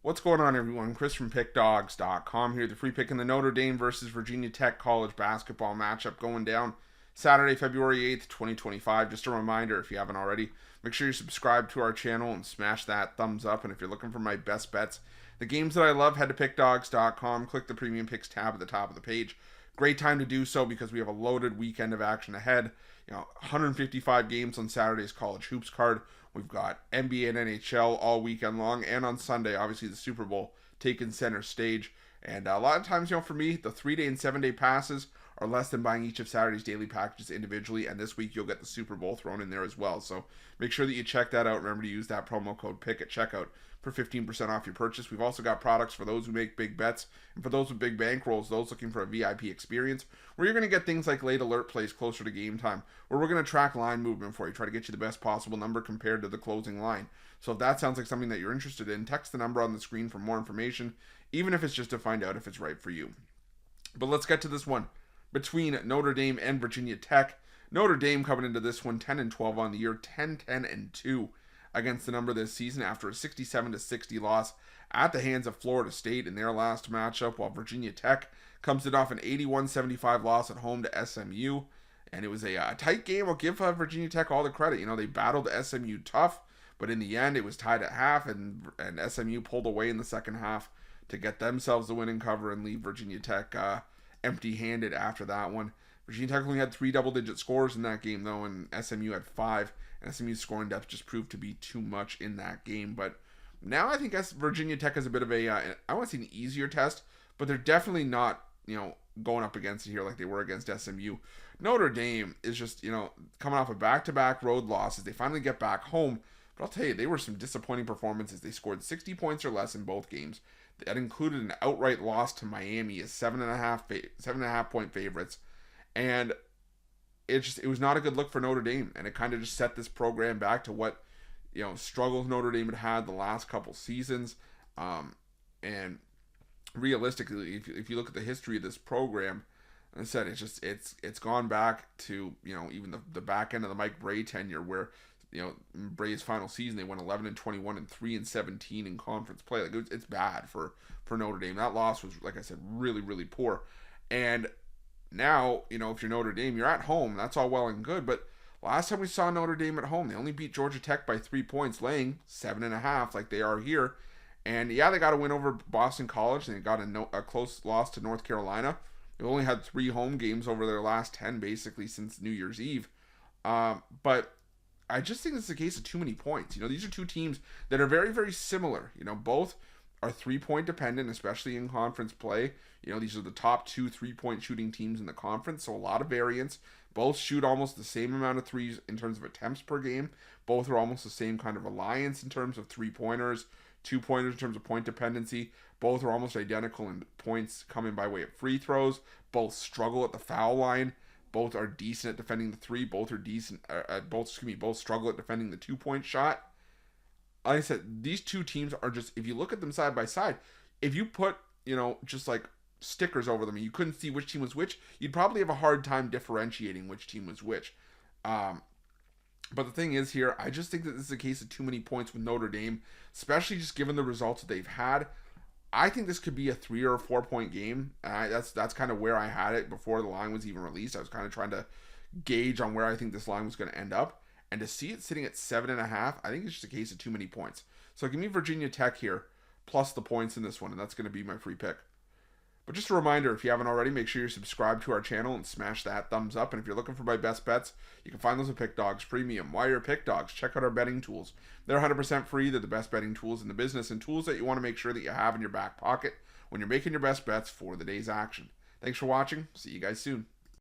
What's going on, everyone? Chris from Pickdawgz.com here. The free pick in the Notre Dame versus Virginia Tech college basketball matchup going down Saturday, February 8th, 2025. Just a reminder, if you haven't already, make sure you subscribe to our channel and smash that thumbs up. And if you're looking for my best bets, the games that I love, head to Pickdawgz.com. Click the Premium Picks tab at the top of the page. Great time to do so because we have a loaded weekend of action ahead. 155 games on Saturday's college hoops card. We've got NBA and NHL all weekend long, and on Sunday, obviously the Super Bowl taking center stage. And a lot of times, for me, the 3-day and 7-day passes are less than buying each of Saturday's daily packages individually. And this week, you'll get the Super Bowl thrown in there as well. So make sure that you check that out. Remember to use that promo code PICK at checkout for 15% off your purchase. We've also got products for those who make big bets and for those with big bankrolls, those looking for a VIP experience, where you're going to get things like late alert plays closer to game time, where we're going to track line movement for you, try to get you the best possible number compared to the closing line. So if that sounds like something that you're interested in, text the number on the screen for more information, even if it's just to find out if it's right for you. But let's get to this one between Notre Dame and Virginia Tech. Notre Dame coming into this one 10-12 on the year, 10-10-2 against the number this season after a 67-60 loss at the hands of Florida State in their last matchup, while Virginia Tech comes in off an 81-75 loss at home to SMU. And it was a tight game. I'll give Virginia Tech all the credit. They battled SMU tough, but in the end it was tied at half, and SMU pulled away in the second half to get themselves the winning cover and leave Virginia Tech empty-handed after that one. Virginia Tech only had 3 double-digit scores in that game, though, and SMU had 5. And SMU's scoring depth just proved to be too much in that game. But now I think Virginia Tech has a bit of I want to say an easier test, but they're definitely not, going up against it here like they were against SMU. Notre Dame is just, coming off of back-to-back road losses. They finally get back home. But I'll tell you, they were some disappointing performances. They scored 60 points or less in both games. That included an outright loss to Miami as 7.5 point favorites. And it was not a good look for Notre Dame, and it kind of just set this program back to what struggles Notre Dame had the last couple seasons. And realistically, if you look at the history of this program, as I said, it's gone back to even the back end of the Mike Brey tenure, where Brey's final season they went 11-21 and 3-17 in conference play. Like it's bad for Notre Dame. That loss was, like I said, really, really poor. And now, if you're Notre Dame, you're at home. That's all well and good. But last time we saw Notre Dame at home, they only beat Georgia Tech by 3 points, laying 7.5 like they are here. And yeah, they got a win over Boston College. And they got a close loss to North Carolina. They've only had 3 home games over their last 10, basically, since New Year's Eve. But I just think it's a case of too many points. These are two teams that are very, very similar. Both are 3-point dependent, especially in conference play. These are the top 2 3-point shooting teams in the conference, so a lot of variance. Both shoot almost the same amount of threes in terms of attempts per game. Both are almost the same kind of reliance in terms of 3-pointers, 2-pointers in terms of point dependency. Both are almost identical in points coming by way of free throws. Both struggle at the foul line. Both are decent at defending the 3. Both struggle at defending the 2-point shot. Like I said, these two teams are just, if you look at them side by side, if you put, just like stickers over them and you couldn't see which team was which, you'd probably have a hard time differentiating which team was which. But the thing is here, I just think that this is a case of too many points with Notre Dame, especially just given the results that they've had. I think this could be a 3 or 4 point game. That's kind of where I had it before the line was even released. I was kind of trying to gauge on where I think this line was going to end up. And to see it sitting at 7.5, I think it's just a case of too many points. So give me Virginia Tech here, plus the points in this one, and that's going to be my free pick. But just a reminder, if you haven't already, make sure you're subscribed to our channel and smash that thumbs up. And if you're looking for my best bets, you can find those at Pickdawgz Premium. While you're at Pickdawgz, check out our betting tools. They're 100% free. They're the best betting tools in the business, and tools that you want to make sure that you have in your back pocket when you're making your best bets for the day's action. Thanks for watching. See you guys soon.